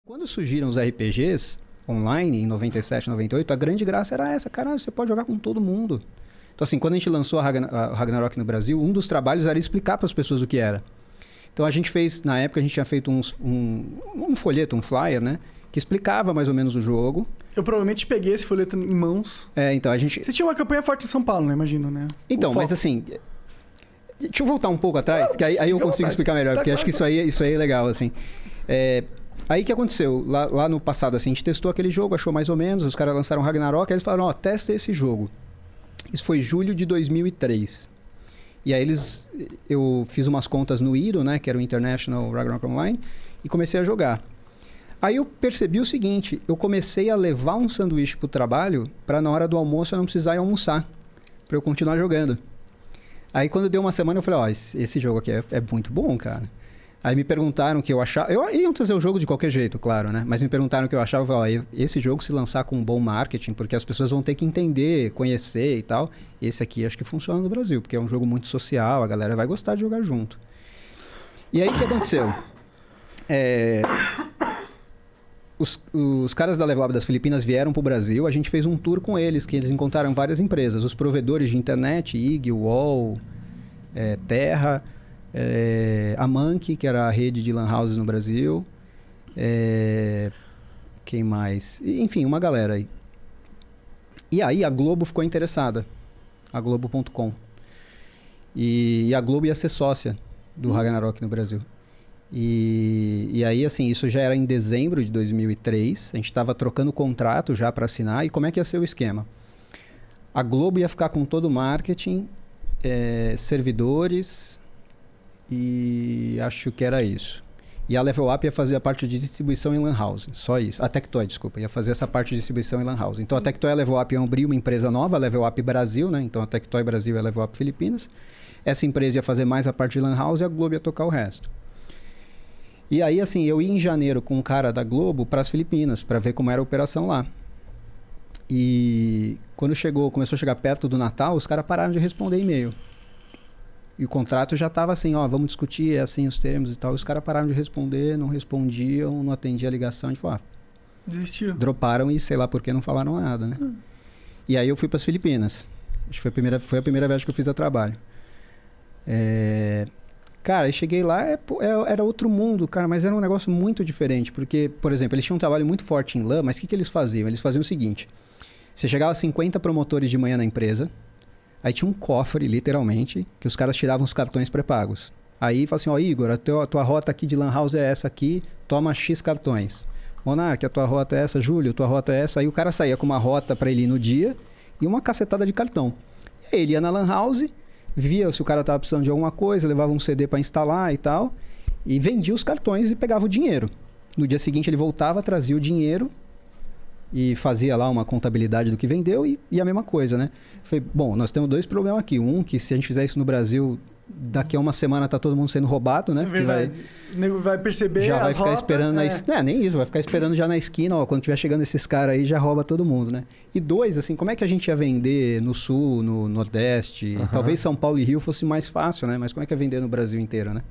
Quando surgiram os RPGs online, em 97, 98, a grande graça era essa. Cara, você pode jogar com todo mundo. Então, assim, quando a gente lançou a Ragnarok no Brasil, um dos trabalhos era explicar para as pessoas o que era. Então, a gente fez... Na época, a gente tinha feito um folheto, um flyer, né? Que explicava mais ou menos o jogo. Eu provavelmente peguei esse folheto em mãos. Então a gente... Você tinha uma campanha forte em São Paulo, né? Imagino, né? Então, mas assim... Deixa eu voltar um pouco atrás, que aí eu consigo explicar melhor, porque acho que isso aí é legal, assim. Aí o que aconteceu? Lá no passado, assim, a gente testou aquele jogo, achou mais ou menos, os caras lançaram Ragnarok, aí eles falaram, testa esse jogo. Isso foi julho de 2003. E aí eu fiz umas contas no IRO, né, que era o International Ragnarok Online, e comecei a jogar. Aí eu percebi o seguinte, eu comecei a levar um sanduíche pro trabalho para na hora do almoço eu não precisar ir almoçar, para eu continuar jogando. Aí quando deu uma semana eu falei, esse jogo aqui é muito bom, cara. Aí me perguntaram o que eu achava, eu ia trazer o jogo de qualquer jeito, claro, né? Mas me perguntaram o que eu achava, eu falei, esse jogo se lançar com um bom marketing, porque as pessoas vão ter que entender, conhecer e tal, esse aqui acho que funciona no Brasil, porque é um jogo muito social, a galera vai gostar de jogar junto. E aí o que aconteceu? Os caras da Level Up das Filipinas vieram para o Brasil, a gente fez um tour com eles, que eles encontraram várias empresas, os provedores de internet, IG, UOL, Terra, a Monkey, que era a rede de lan houses no Brasil, quem mais? Enfim, uma galera aí. E aí a Globo ficou interessada, a Globo.com. E a Globo ia ser sócia do Ragnarok no Brasil. E aí, assim, isso já era em dezembro de 2003. A gente estava trocando o contrato já para assinar. E como é que ia ser o esquema? A Globo ia ficar com todo o marketing, servidores e acho que era isso. E a Level Up ia fazer a parte de distribuição em Lan House. Só isso. A Tectoy, desculpa, ia fazer essa parte de distribuição em Lan House. Então a Tectoy e a Level Up iam abrir uma empresa nova, a Level Up Brasil, né? Então a Tectoy Brasil e a Level Up Filipinas. Essa empresa ia fazer mais a parte de Lan House e a Globo ia tocar o resto. E aí, assim, eu ia em janeiro com um cara da Globo para as Filipinas, para ver como era a operação lá. E quando começou a chegar perto do Natal, os caras pararam de responder e-mail. E o contrato já estava assim, vamos discutir, assim os termos e tal. Os caras pararam de responder, não respondiam, não atendiam a ligação. A gente falou, desistiram. Droparam e sei lá por que não falaram nada, né? E aí eu fui para as Filipinas. Acho que foi a primeira vez que eu fiz a trabalho. Cara, eu cheguei lá, era outro mundo, cara, mas era um negócio muito diferente, porque, por exemplo, eles tinham um trabalho muito forte em LAN, mas o que eles faziam? Eles faziam o seguinte, você chegava a 50 promotores de manhã na empresa, aí tinha um cofre, literalmente, que os caras tiravam os cartões pré-pagos. Aí fala assim, Igor, a tua rota aqui de Lan House é essa aqui, toma X cartões. Monark, a tua rota é essa, Júlio, a tua rota é essa. Aí o cara saía com uma rota para ele ir no dia e uma cacetada de cartão. E aí ele ia na Lan House, via se o cara estava precisando de alguma coisa, levava um CD para instalar e tal, e vendia os cartões e pegava o dinheiro. No dia seguinte ele voltava, trazia o dinheiro e fazia lá uma contabilidade do que vendeu e a mesma coisa, né? Falei, bom, nós temos dois problemas aqui. Um, que se a gente fizer isso no Brasil, daqui a uma semana tá todo mundo sendo roubado, né? É verdade. O nego vai perceber já vai ficar rota, esperando nem isso, vai ficar esperando já na esquina, quando tiver chegando esses caras aí, já rouba todo mundo, né? E dois, assim, como é que a gente ia vender no Sul, no Nordeste? Talvez São Paulo e Rio fosse mais fácil, né? Mas como é que ia vender no Brasil inteiro, né?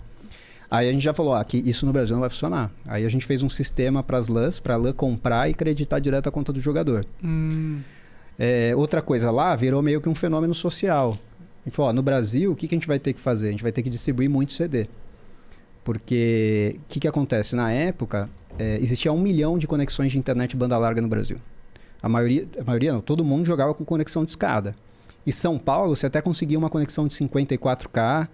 Aí a gente já falou, que isso no Brasil não vai funcionar. Aí a gente fez um sistema para as LANs, para a LAN comprar e creditar direto a conta do jogador. Outra coisa, lá virou meio que um fenômeno social. A gente falou, no Brasil, o que a gente vai ter que fazer? A gente vai ter que distribuir muito CD. Porque o que acontece? Na época, existia 1 milhão de conexões de internet banda larga no Brasil. A maioria não, todo mundo jogava com conexão de escada. E São Paulo, você até conseguia uma conexão de 54K,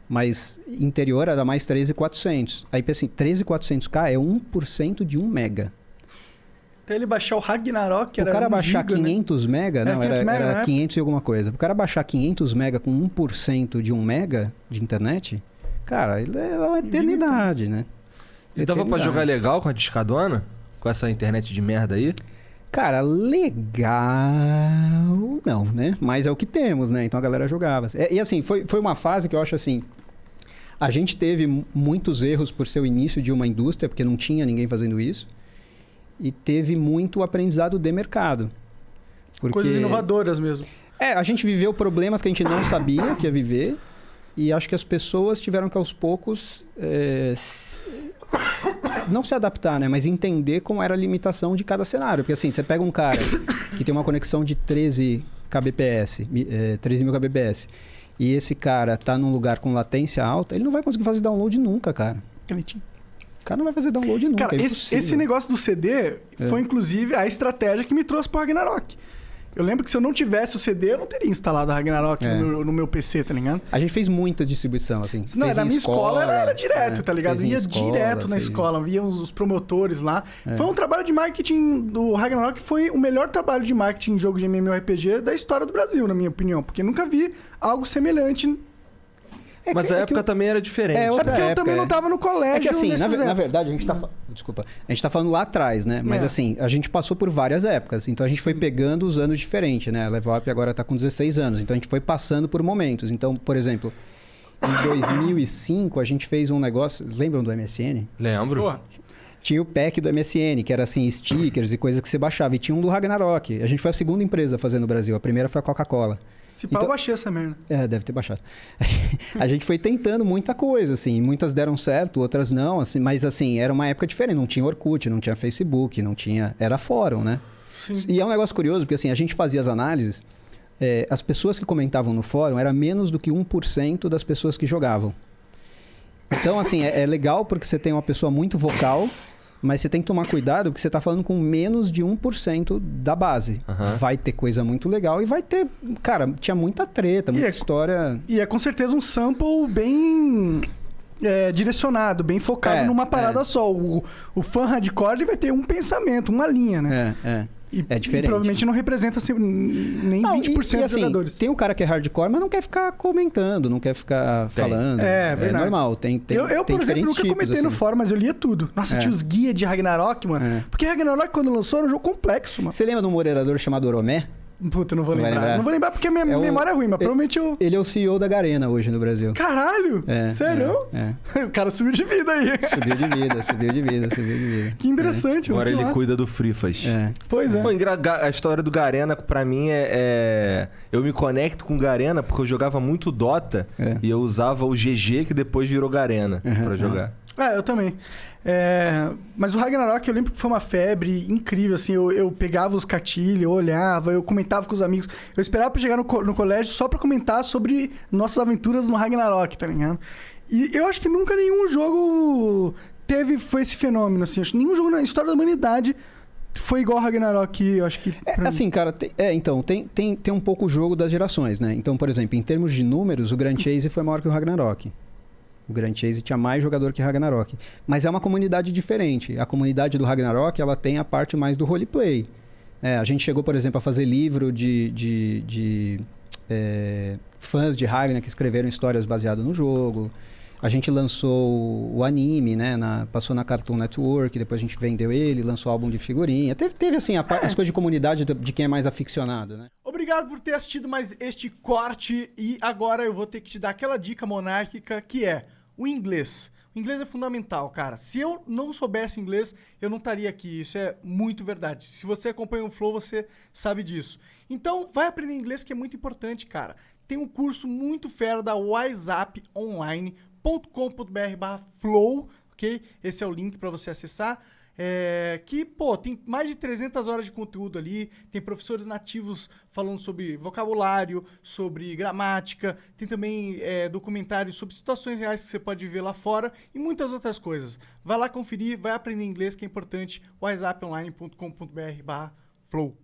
mas interior era mais 13.400. Aí pensa assim, 13.400K é 1% de 1 mega. Até ele baixar o Ragnarok, que era o cara baixar giga, 500 mega, não, era 500 e alguma coisa. O cara baixar 500 mega com 1% de 1 mega de internet, cara, ele é uma eternidade, né? E dava pra jogar legal com a discadona? Com essa internet de merda aí? Cara, legal não, né? Mas é o que temos, né? Então a galera jogava. E assim, foi uma fase que eu acho assim... A gente teve muitos erros por ser o início de uma indústria, porque não tinha ninguém fazendo isso. E teve muito aprendizado de mercado. Coisas inovadoras mesmo. A gente viveu problemas que a gente não sabia que ia viver. E acho que as pessoas tiveram que aos poucos não se adaptar, né? Mas entender como era a limitação de cada cenário. Porque assim, você pega um cara que tem uma conexão de 13 kbps, 13 mil kbps, e esse cara tá num lugar com latência alta, ele não vai conseguir fazer download nunca, cara. O cara não vai fazer download nunca. Cara, esse negócio do CD foi inclusive a estratégia que me trouxe pro Ragnarok. Eu lembro que se eu não tivesse o CD, eu não teria instalado a Ragnarok no meu PC, tá ligado? A gente fez muita distribuição, assim. Não, na minha escola era direto, tá ligado? Ia escola, direto na escola, via os promotores lá. Foi um trabalho de marketing do Ragnarok, foi o melhor trabalho de marketing em jogo de MMORPG da história do Brasil, na minha opinião. Porque nunca vi algo semelhante. Mas a época também era diferente. É porque eu também não tava no colégio. É que assim, na verdade, a gente tá... Desculpa. A gente tá falando lá atrás, né? Mas assim, a gente passou por várias épocas. Então a gente foi pegando os anos diferentes, né? A Level Up agora tá com 16 anos. Então a gente foi passando por momentos. Então, por exemplo, em 2005 a gente fez um negócio... Lembram do MSN? Lembro. Porra. Tinha o pack do MSN, que era assim, stickers e coisas que você baixava. E tinha um do Ragnarok. A gente foi a segunda empresa a fazer no Brasil. A primeira foi a Coca-Cola. Se pá, eu baixei essa merda. Deve ter baixado. A gente foi tentando muita coisa, assim. Muitas deram certo, outras não, assim. Mas, assim, era uma época diferente. Não tinha Orkut, não tinha Facebook, não tinha... Era fórum, né? Sim. E é um negócio curioso, porque, assim, a gente fazia as análises... as pessoas que comentavam no fórum era menos do que 1% das pessoas que jogavam. Então, assim, é legal porque você tem uma pessoa muito vocal... Mas você tem que tomar cuidado porque você está falando com menos de 1% da base. Vai ter coisa muito legal e vai ter... Cara, tinha muita treta, muita história... E é com certeza um sample bem direcionado, bem focado numa parada só. O fã hardcore ele vai ter um pensamento, uma linha, né? É diferente. E provavelmente não representa assim, nem 20% dos jogadores. Tem o cara que é hardcore, mas não quer ficar comentando, não quer ficar falando. Verdade. É normal. Eu por exemplo, nunca comentei no fórum, mas eu lia tudo. Nossa, tinha os guias de Ragnarok, mano. Porque Ragnarok, quando lançou, era um jogo complexo, mano. Você lembra de um moderador chamado Oromé? Puta, não vou lembrar. Não vou lembrar porque a minha memória é ruim, mas provavelmente eu... Ele é o CEO da Garena hoje no Brasil. Caralho! Sério? O cara subiu de vida aí. Subiu de vida. Que interessante, mano. Agora ele cuida do Frifas. Pois é. Pô, a história do Garena, pra mim, eu me conecto com o Garena porque eu jogava muito Dota e eu usava o GG, que depois virou Garena pra jogar. Eu também. Mas o Ragnarok, eu lembro que foi uma febre incrível, assim, eu pegava os cartilhos, eu olhava, eu comentava com os amigos. Eu esperava pra chegar no colégio só pra comentar sobre nossas aventuras no Ragnarok, tá ligado? E eu acho que nunca nenhum jogo foi esse fenômeno, assim. Acho que nenhum jogo na história da humanidade foi igual ao Ragnarok, eu acho que... assim, cara, tem um pouco o jogo das gerações, né? Então, por exemplo, em termos de números, o Grand Chase foi maior que o Ragnarok. O Grand Chase tinha mais jogador que Ragnarok. Mas é uma comunidade diferente. A comunidade do Ragnarok, ela tem a parte mais do roleplay. A gente chegou, por exemplo, a fazer livro de fãs de Ragnar que escreveram histórias baseadas no jogo. A gente lançou o anime, né? Passou na Cartoon Network, depois a gente vendeu ele, lançou álbum de figurinha. Teve assim, as coisas de comunidade de quem é mais aficionado, né? Obrigado por ter assistido mais este corte. E agora eu vou ter que te dar aquela dica monárquica que é o inglês. O inglês é fundamental, cara. Se eu não soubesse inglês, eu não estaria aqui. Isso é muito verdade. Se você acompanha o Flow, você sabe disso. Então, vai aprender inglês, que é muito importante, cara. Tem um curso muito fera da wiseuponline.com.br/flow, ok? Esse é o link para você acessar. Tem mais de 300 horas de conteúdo ali, tem professores nativos falando sobre vocabulário, sobre gramática, tem também documentários sobre situações reais que você pode ver lá fora e muitas outras coisas. Vai lá conferir, vai aprender inglês, que é importante, wiseuponline.com.br/flow.